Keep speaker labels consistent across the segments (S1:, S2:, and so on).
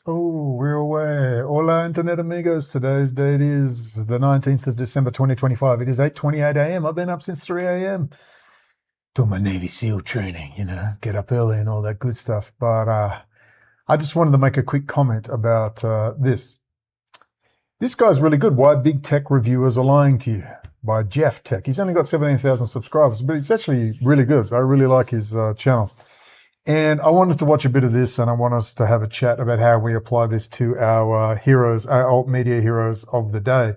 S1: Oh, we're away. Hola, Internet amigos. Today's date is the 19th of December, 2025. It is 8:28 a.m. I've been up since 3 a.m. doing my Navy SEAL training, get up early and all that good stuff. But I just wanted to make a quick comment about this. This guy's really good. Why big tech reviewers are lying to you, by Jeff Tech. He's only got 17,000 subscribers, but it's actually really good. I really like his channel. And I wanted to watch a bit of this, and I want us to have a chat about how we apply this to our heroes, our alt media heroes of the day.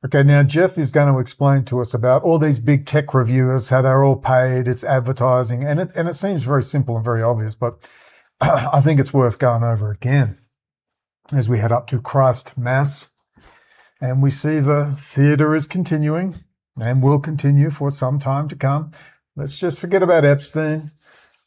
S1: Okay, now Jeff is going to explain to us about all these big tech reviewers, how they're all paid, it's advertising, and it seems very simple and very obvious, but I think it's worth going over again as we head up to Christ Mass, and we see the theater is continuing and will continue for some time to come. Let's just forget about Epstein.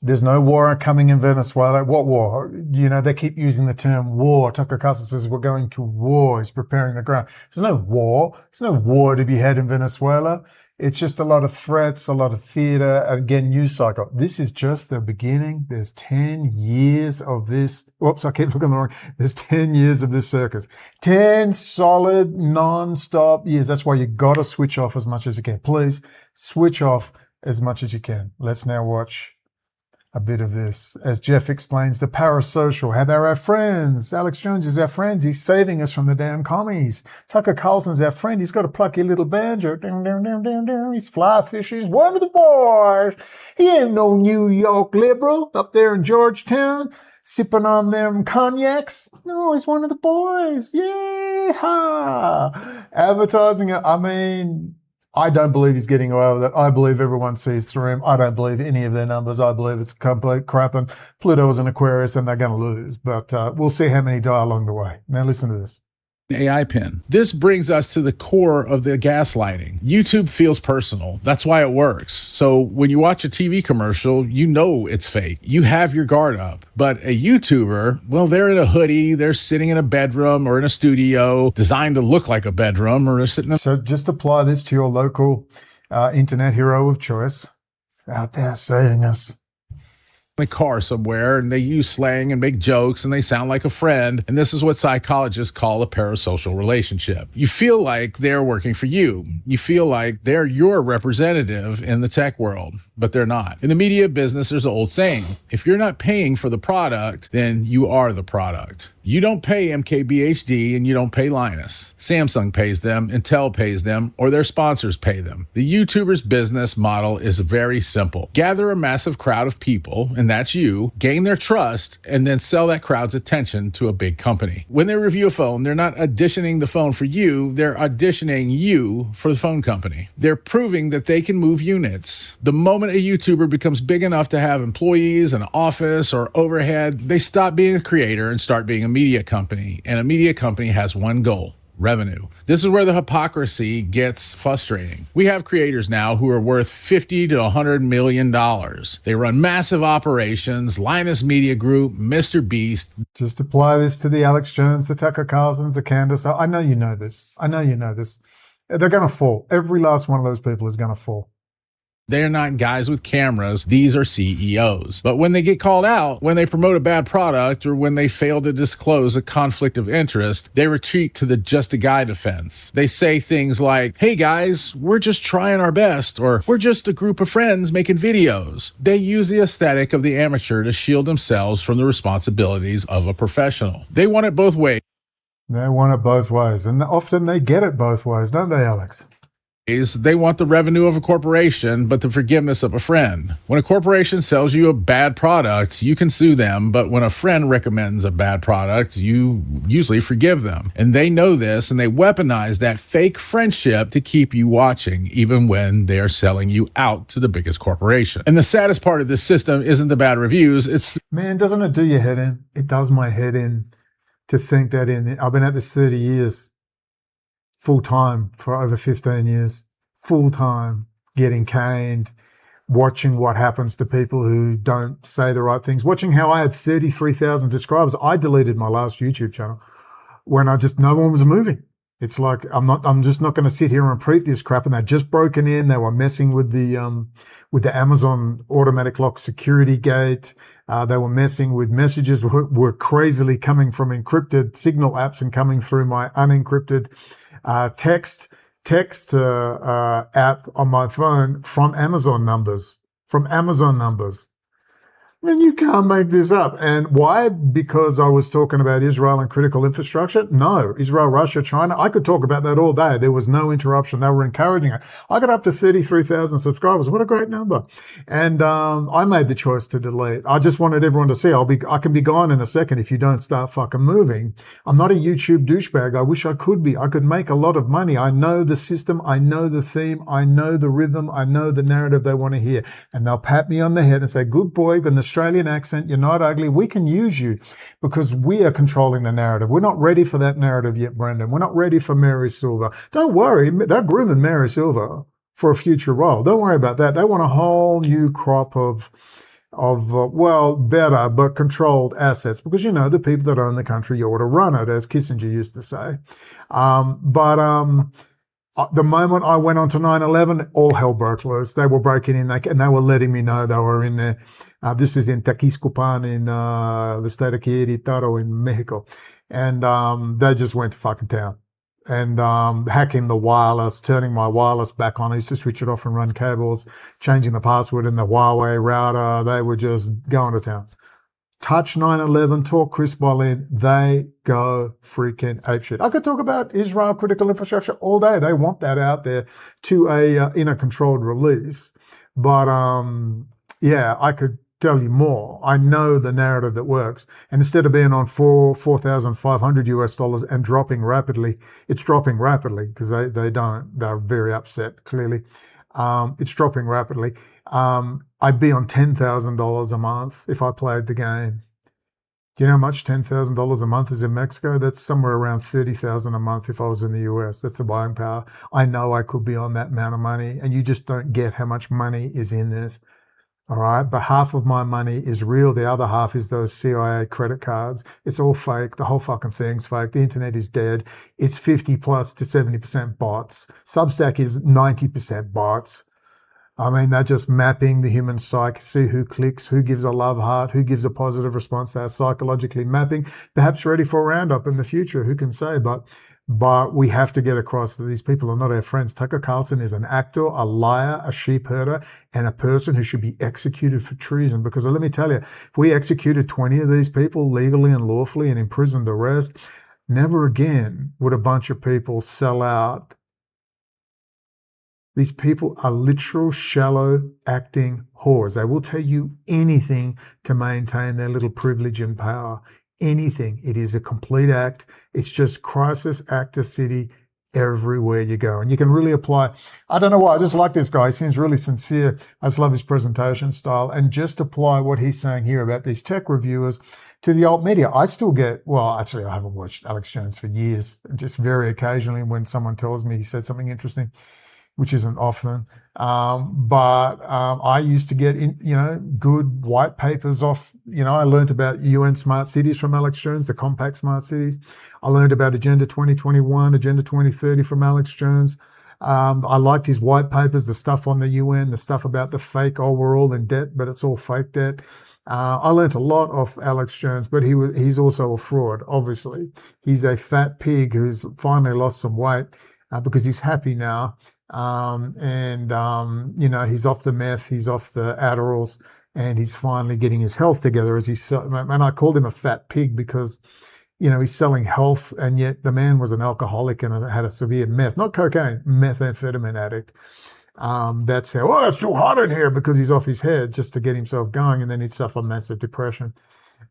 S1: There's no war coming in Venezuela. What war? They keep using the term war. Tucker Carlson says we're going to war. He's preparing the ground. There's no war. There's no war to be had in Venezuela. It's just a lot of threats, a lot of theater. Again, news cycle. This is just the beginning. There's 10 years of this. Whoops, I keep looking the wrong. There's 10 years of this circus. 10 solid, non-stop years. That's why you got to switch off as much as you can. Please switch off as much as you can. Let's now watch a bit of this. As Jeff explains, the Parasocial, how they're our friends. Alex Jones is our friend. He's saving us from the damn commies. Tucker Carlson's our friend. He's got a plucky little banjo. Ding, ding, ding, ding, ding. He's fly fish. He's one of the boys. He ain't no New York liberal up there in Georgetown sipping on them cognacs. No, he's one of the boys. Yeah. Advertising, I don't believe he's getting away with it. I believe everyone sees through him. I don't believe any of their numbers. I believe it's complete crap, and Pluto is an Aquarius and they're going to lose. But we'll see how many die along the way. Now listen to this.
S2: AI pin. This brings us to the core of the gaslighting. YouTube feels personal. That's why it works. So when you watch a TV commercial, you know it's fake. You have your guard up. But a YouTuber, well, they're in a hoodie, they're sitting in a bedroom or in a studio designed to look like a bedroom, or they're sitting in.
S1: So just apply this to your local internet hero of choice out there saving us.
S2: A car somewhere, and they use slang and make jokes and they sound like a friend. And this is what psychologists call a parasocial relationship. You feel like they're working for you. You feel like they're your representative in the tech world, but they're not. In the media business, there's an old saying, if you're not paying for the product, then you are the product. You don't pay MKBHD and you don't pay Linus. Samsung pays them, Intel pays them, or their sponsors pay them. The YouTuber's business model is very simple. Gather a massive crowd of people, and that's you, gain their trust, and then sell that crowd's attention to a big company. When they review a phone, they're not auditioning the phone for you, they're auditioning you for the phone company. They're proving that they can move units. The moment a YouTuber becomes big enough to have employees, an office, or overhead, they stop being a creator and start being a media company. And a media company has one goal: revenue. This is where the hypocrisy gets frustrating. We have creators now who are worth $50 to $100 million. They run massive operations, Linus Media Group, Mr. Beast.
S1: Just apply this to the Alex Jones, the Tucker Carlsons, the Candace. I know you know this. I know you know this. They're going to fall. Every last one of those people is going to fall.
S2: They're not guys with cameras. These are CEOs. But when they get called out, when they promote a bad product, or when they fail to disclose a conflict of interest, they retreat to the just a guy defense. They say things like, hey guys, we're just trying our best, or we're just a group of friends making videos. They use the aesthetic of the amateur to shield themselves from the responsibilities of a professional. They want it both ways.
S1: They want it both ways. And often they get it both ways, don't they, Alex?
S2: They want the revenue of a corporation, but the forgiveness of a friend. When a corporation sells you a bad product, you can sue them, but when a friend recommends a bad product, you usually forgive them. And they know this, and they weaponize that fake friendship to keep you watching, even when they're selling you out to the biggest corporation. And the saddest part of this system isn't the bad reviews, it's...
S1: Man, doesn't it do your head in? It does my head in to think that I've been at this 30 years. Full-time for over 15 years, full-time, getting caned, watching what happens to people who don't say the right things, watching how I had 33,000 subscribers. I deleted my last YouTube channel when no one was moving. It's like I'm just not going to sit here and repeat this crap. And they'd just broken in. They were messing with the Amazon automatic lock security gate. They were messing with messages were crazily coming from encrypted Signal apps and coming through my unencrypted text app on my phone from Amazon numbers. From Amazon numbers. And you can't make this up. And why? Because I was talking about Israel and critical infrastructure? No. Israel, Russia, China. I could talk about that all day. There was no interruption. They were encouraging it. I got up to 33,000 subscribers. What a great number. And I made the choice to delete. I just wanted everyone to see I can be gone in a second if you don't start fucking moving. I'm not a YouTube douchebag. I wish I could be. I could make a lot of money. I know the system. I know the theme. I know the rhythm. I know the narrative they want to hear. And they'll pat me on the head and say, good boy, got an Australian accent. You're not ugly. We can use you because we are controlling the narrative. We're not ready for that narrative yet, Brendon. We're not ready for Mary Silva. Don't worry. They're grooming Mary Silva for a future role. Don't worry about that. They want a whole new crop of better but controlled assets because, the people that own the country, you ought to run it, as Kissinger used to say. The moment I went on to 9/11, all hell broke loose. They were breaking in and they were letting me know they were in there. This is in Tequiscopan in the state of Querétaro in Mexico. And they just went to fucking town. And hacking the wireless, turning my wireless back on. I used to switch it off and run cables, changing the password in the Huawei router. They were just going to town. Touch 9/11, talk Chris Boleyn, they go freaking apeshit. I could talk about Israel critical infrastructure all day. They want that out there to in a controlled release. But I could tell you more. I know the narrative that works. And instead of being on $4,500 and dropping rapidly, it's dropping rapidly because they're very upset, clearly. It's dropping rapidly. I'd be on $10,000 a month if I played the game. Do you know how much $10,000 a month is in Mexico? That's somewhere around $30,000 a month if I was in the US. That's the buying power. I know I could be on that amount of money, and you just don't get how much money is in this. All right. But half of my money is real. The other half is those CIA credit cards. It's all fake. The whole fucking thing's fake. The internet is dead. It's 50 plus to 70% bots. Substack is 90% bots. I mean, they're just mapping the human psyche, see who clicks, who gives a love heart, who gives a positive response. They're psychologically mapping, perhaps ready for a roundup in the future. Who can say? But we have to get across that these people are not our friends. Tucker Carlson is an actor, a liar, a sheep herder, and a person who should be executed for treason. Because let me tell you, if we executed 20 of these people legally and lawfully and imprisoned the rest, never again would a bunch of people sell out. These people are literal, shallow, acting whores. They will tell you anything to maintain their little privilege and power. Anything. It is a complete act. It's just crisis actor city everywhere you go. And you can really apply. I don't know why. I just like this guy. He seems really sincere. I just love his presentation style. And just apply what he's saying here about these tech reviewers to the alt media. I still get, actually, I haven't watched Alex Jones for years. Just very occasionally when someone tells me he said something interesting, which isn't often. But I used to get good white papers off, I learned about UN smart cities from Alex Jones, the compact smart cities. I learned about Agenda 2021, Agenda 2030 from Alex Jones. I liked his white papers, the stuff on the UN, the stuff about the fake, we're all in debt, but it's all fake debt. I learned a lot off Alex Jones, but he's also a fraud, obviously. He's a fat pig who's finally lost some weight because he's happy now. He's off the meth, he's off the Adderalls, and he's finally getting his health together and I called him a fat pig because, he's selling health, and yet the man was an alcoholic and had a severe not cocaine, methamphetamine addict. That's how, it's too hot in here because he's off his head just to get himself going, and then he'd suffer massive depression.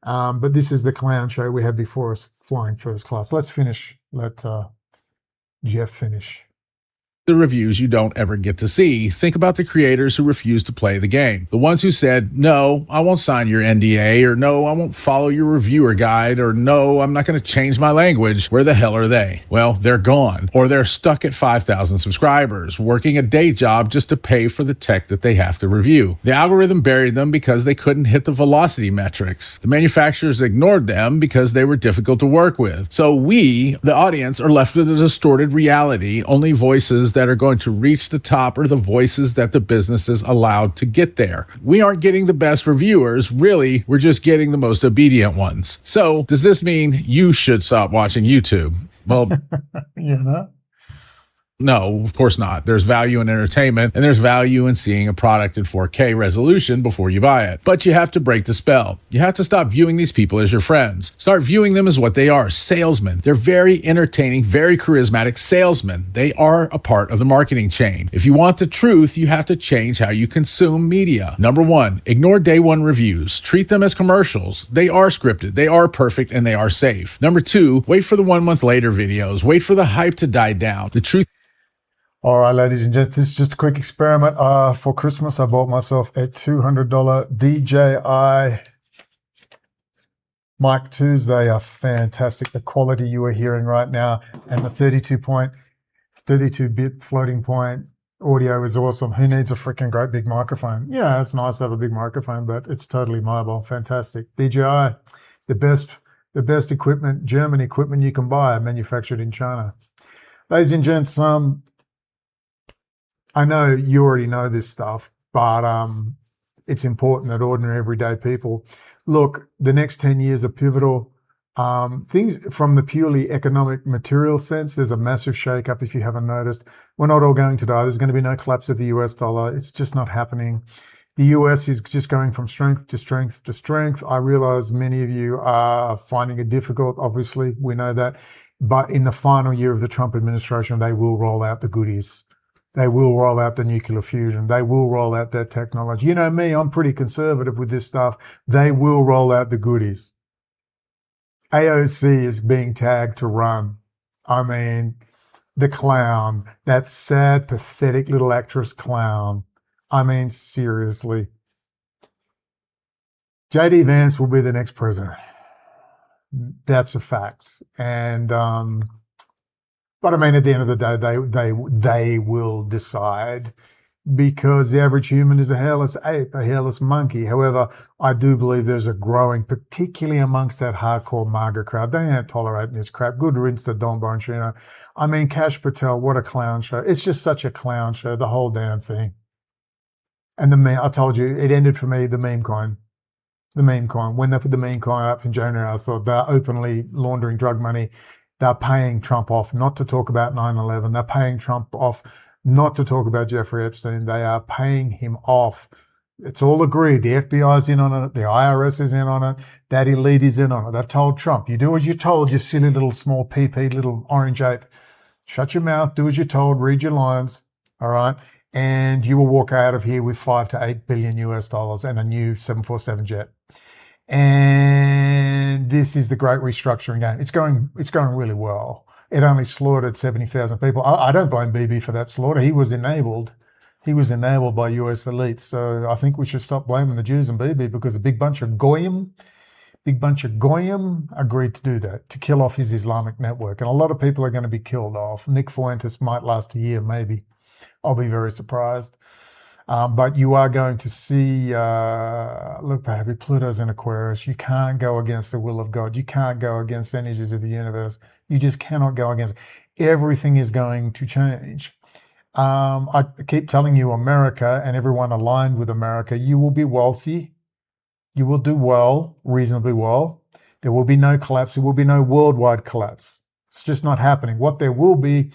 S1: But this is the clown show we have before us, flying first class. Let's finish. Let Jeff finish.
S2: the reviews you don't ever get to see. Think about the creators who refused to play the game. The ones who said, no, I won't sign your NDA, or no, I won't follow your reviewer guide, or no, I'm not going to change my language. Where the hell are they? Well, they're gone, or they're stuck at 5,000 subscribers, working a day job just to pay for the tech that they have to review. The algorithm buried them because they couldn't hit the velocity metrics. The manufacturers ignored them because they were difficult to work with. So we, the audience, are left with a distorted reality. Only voices that are going to reach the top are the voices that the businesses allowed to get there. We aren't getting the best reviewers. Really, we're just getting the most obedient ones. So does this mean you should stop watching YouTube? Well, no, of course not. There's value in entertainment, and there's value in seeing a product in 4K resolution before you buy it. But you have to break the spell. You have to stop viewing these people as your friends. Start viewing them as what they are, salesmen. They're very entertaining, very charismatic salesmen. They are a part of the marketing chain. If you want the truth, you have to change how you consume media. Number one, ignore day one reviews. Treat them as commercials. They are scripted, they are perfect, and they are safe. Number two, wait for the 1 month later videos. Wait for the hype to die down. The truth.
S1: All right, ladies and gents, this is just a quick experiment. For Christmas, I bought myself a $200 DJI Mic 2s. They are fantastic. The quality you are hearing right now and the 32-bit floating point audio is awesome. Who needs a freaking great big microphone? Yeah, it's nice to have a big microphone, but it's totally mobile. Fantastic. DJI, the best equipment, German equipment you can buy, manufactured in China. Ladies and gents, I know you already know this stuff, but it's important that ordinary everyday people look. The next 10 years are pivotal. Things from the purely economic material sense, there's a massive shake-up. If you haven't noticed, we're not all going to die. There's going to be no collapse of the US dollar. It's just not happening. The US is just going from strength to strength to strength. I realize many of you are finding it difficult. Obviously, we know that. But in the final year of the Trump administration, they will roll out the goodies. They will roll out the nuclear fusion. They will roll out that technology. You know me, I'm pretty conservative with this stuff. They will roll out the goodies. AOC is being tagged to run. I mean, the clown, that sad, pathetic little actress clown. I mean, seriously. JD Vance will be the next president. That's a fact. And, but I mean, at the end of the day, they will decide, because the average human is a hairless ape, a hairless monkey. However, I do believe there's a growing, particularly amongst that hardcore MAGA crowd. They ain't tolerating this crap. Good riddance to Don Bronchino. I mean, Kash Patel, what a clown show. It's just such a clown show, the whole damn thing. And the meme, I told you, it ended for me, the meme coin. The meme coin. When they put the meme coin up in January, I thought they're openly laundering drug money. They're paying Trump off not to talk about 9/11. They're paying Trump off not to talk about Jeffrey Epstein. They are paying him off. It's all agreed. The FBI's in on it. The IRS is in on it. That elite is in on it. They've told Trump, you do as you're told, you silly little small PP, little orange ape. Shut your mouth, do as you're told, read your lines, all right? And you will walk out of here with $5 to $8 billion US and a new 747 jet. And this is the great restructuring game. It's going really well. It only slaughtered 70,000 people. I don't blame Bibi for that slaughter. He was enabled by US elites. So I think we should stop blaming the Jews and Bibi, because a big bunch of goyim agreed to do that, to kill off his Islamic network. And a lot of people are going to be killed off. Nick Fuentes might last a year, maybe. I'll be very surprised. But you are going to see, look, baby, Pluto's in Aquarius. You can't go against the will of God. You can't go against the energies of the universe. You just cannot go against it. Everything is going to change. I keep telling you, America and everyone aligned with America, you will be wealthy. You will do well, reasonably well. There will be no collapse. There will be no worldwide collapse. It's just not happening. What there will be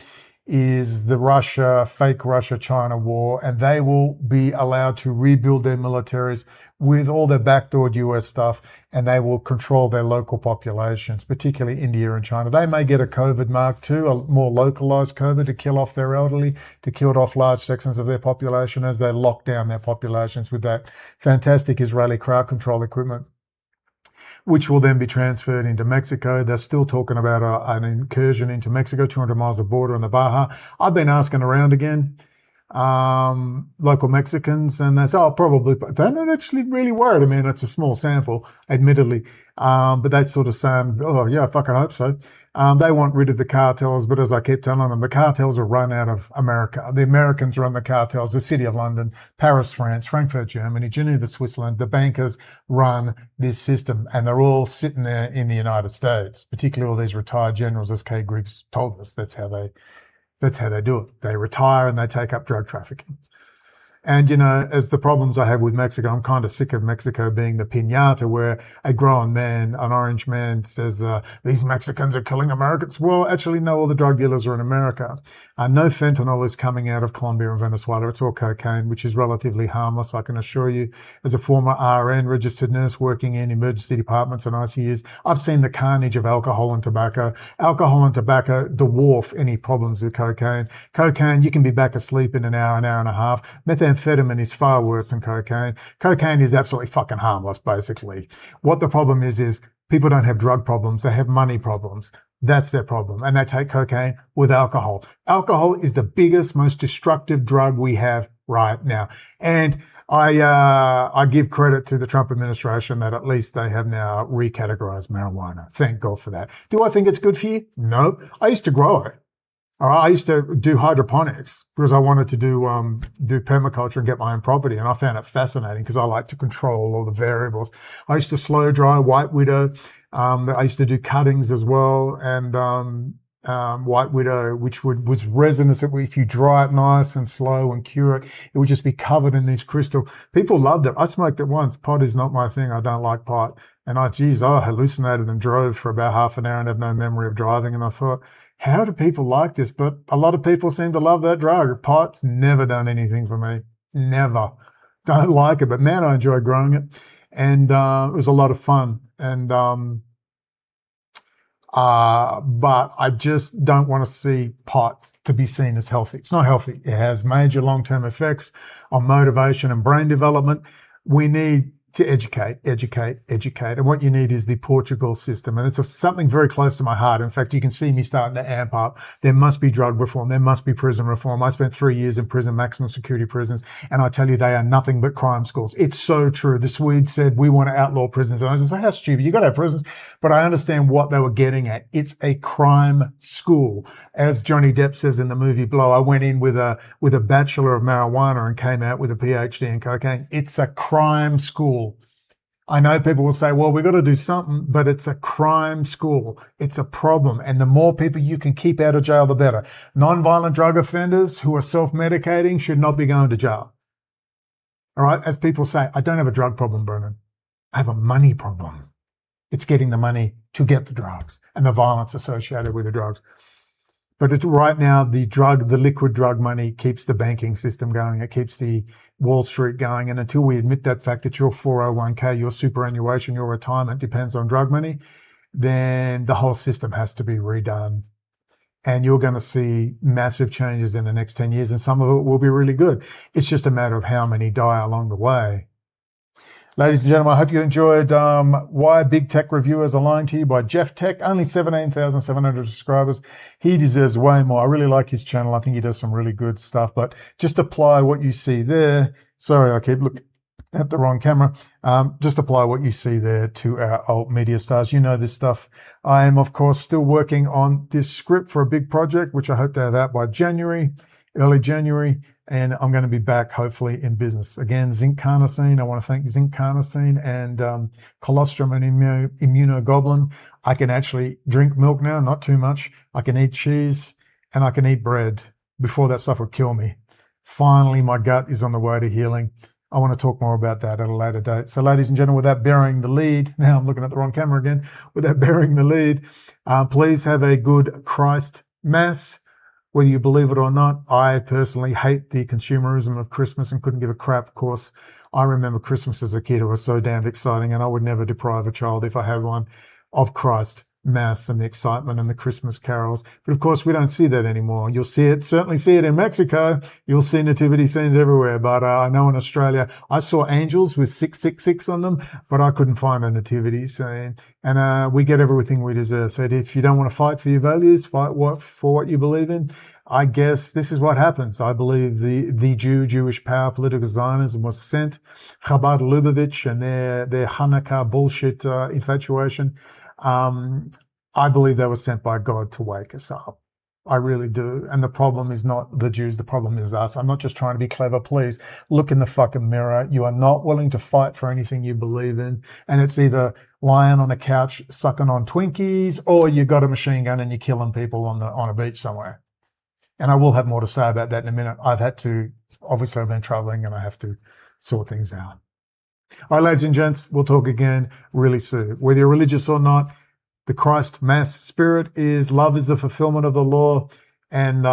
S1: is the fake Russia-China war, and they will be allowed to rebuild their militaries with all their backdoored US stuff, and they will control their local populations, particularly India and China. They may get a COVID Mark II, a more localized COVID, to kill off their elderly, to kill off large sections of their population as they lock down their populations with that fantastic Israeli crowd control equipment. which will then be transferred into Mexico. They're still talking about an incursion into Mexico, 200 miles of border on the Baja. I've been asking around again, local Mexicans, and they say, oh, probably, but they're not actually really worried. I mean, it's a small sample, admittedly, but they sort of saying, oh, yeah, I fucking hope so. They want rid of the cartels, but as I keep telling them, the cartels are run out of America. The Americans run the cartels, the City of London, Paris, France, Frankfurt, Germany, Geneva, Switzerland. The bankers run this system, and they're all sitting there in the United States, particularly all these retired generals, as Kay Griggs told us. That's how they do it. They retire and they take up drug trafficking. And, you know, as the problems I have with Mexico, I'm kind of sick of Mexico being the piñata where a grown man, an orange man, says, these Mexicans are killing Americans. Well, actually, no, all the drug dealers are in America. No fentanyl is coming out of Colombia and Venezuela. It's all cocaine, which is relatively harmless, I can assure you. As a former RN, registered nurse working in emergency departments and ICUs, I've seen the carnage of alcohol and tobacco. Alcohol and tobacco dwarf any problems with cocaine. Cocaine, you can be back asleep in an hour and a half. Methamphetamine is far worse than cocaine. Cocaine is absolutely fucking harmless, basically. What the problem is people don't have drug problems. They have money problems. That's their problem. And they take cocaine with alcohol. Alcohol is the biggest, most destructive drug we have right now. And I give credit to the Trump administration that at least they have now recategorized marijuana. Thank God for that. Do I think it's good for you? No. I used to grow it. I used to do hydroponics because I wanted to do permaculture and get my own property. And I found it fascinating because I like to control all the variables. I used to slow dry white widow. I used to do cuttings as well. And, white widow, which was resinous. If you dry it nice and slow and cure it, it would just be covered in these crystal. People loved it. I smoked it once. Pot is not my thing. I don't like pot. And I hallucinated and drove for about half an hour and have no memory of driving. And I thought, how do people like this? But a lot of people seem to love that drug. Pot's never done anything for me. Never. Don't like it. But man, I enjoy growing it. And it was a lot of fun. And but I just don't want to see pot to be seen as healthy. It's not healthy. It has major long-term effects on motivation and brain development. We need to educate. And what you need is the Portugal system. And it's something very close to my heart. In fact, you can see me starting to amp up. There must be drug reform. There must be prison reform. I spent 3 years in prison, maximum security prisons. And I tell you, they are nothing but crime schools. It's so true. The Swedes said, we want to outlaw prisons. And I just say, how stupid. You got to have prisons. But I understand what they were getting at. It's a crime school. As Johnny Depp says in the movie Blow, I went in with a bachelor of marijuana and came out with a PhD in cocaine. It's a crime school. I know people will say, well, we've got to do something, but it's a crime school. It's a problem. And the more people you can keep out of jail, the better. Non-violent drug offenders who are self-medicating should not be going to jail. All right. As people say, I don't have a drug problem, Brendon. I have a money problem. It's getting the money to get the drugs and the violence associated with the drugs. But right now, the liquid drug money keeps the banking system going. It keeps the Wall Street going. And until we admit that fact that your 401k, your superannuation, your retirement depends on drug money, then the whole system has to be redone. And you're going to see massive changes in the next 10 years. And some of it will be really good. It's just a matter of how many die along the way. Ladies and gentlemen, I hope you enjoyed Why Big Tech Reviewers Are Lying to You by Jeff Tech. Only 17,700 subscribers. He deserves way more. I really like his channel. I think he does some really good stuff. But just apply what you see there. Sorry, I keep looking at the wrong camera. Just apply what you see there to our alt media stars. You know this stuff. I am, of course, still working on this script for a big project, which I hope to have out by early January. And I'm going to be back, hopefully, in business. Again, zinc carnosine. I want to thank zinc carnosine and colostrum and immunoglobulin. I can actually drink milk now, not too much. I can eat cheese and I can eat bread. Before that stuff would kill me. Finally, my gut is on the way to healing. I want to talk more about that at a later date. So, ladies and gentlemen, without burying the lead, now I'm looking at the wrong camera again, without burying the lead, please have a good Christ Mass. Whether you believe it or not, I personally hate the consumerism of Christmas and couldn't give a crap. Of course, I remember Christmas as a kid. It was so damn exciting, and I would never deprive a child, if I had one, of Christ. mass and the excitement and the Christmas carols. But of course, we don't see that anymore. You'll certainly see it in Mexico. You'll see nativity scenes everywhere. But I know in Australia, I saw angels with 666 on them, but I couldn't find a nativity scene. And we get everything we deserve. So if you don't want to fight for your values, fight for what you believe in, I guess this is what happens. I believe the Jewish power, political Zionism was sent, Chabad Lubavitch and their Hanukkah bullshit infatuation. I believe they were sent by God to wake us up. I really do. And the problem is not the Jews. The problem is us. I'm not just trying to be clever. Please look in the fucking mirror. You are not willing to fight for anything you believe in. And it's either lying on a couch sucking on Twinkies, or you got a machine gun and you're killing people on a beach somewhere. And I will have more to say about that in a minute. Obviously I've been traveling and I have to sort things out. All right, ladies and gents, we'll talk again really soon. Whether you're religious or not, the Christ mass spirit is love is the fulfillment of the law. And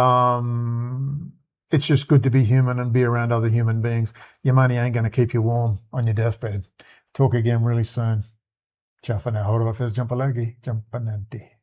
S1: it's just good to be human and be around other human beings. Your money ain't going to keep you warm on your deathbed. Talk again really soon. Ciao for now. Hora fez jumpalagi, jumpananti.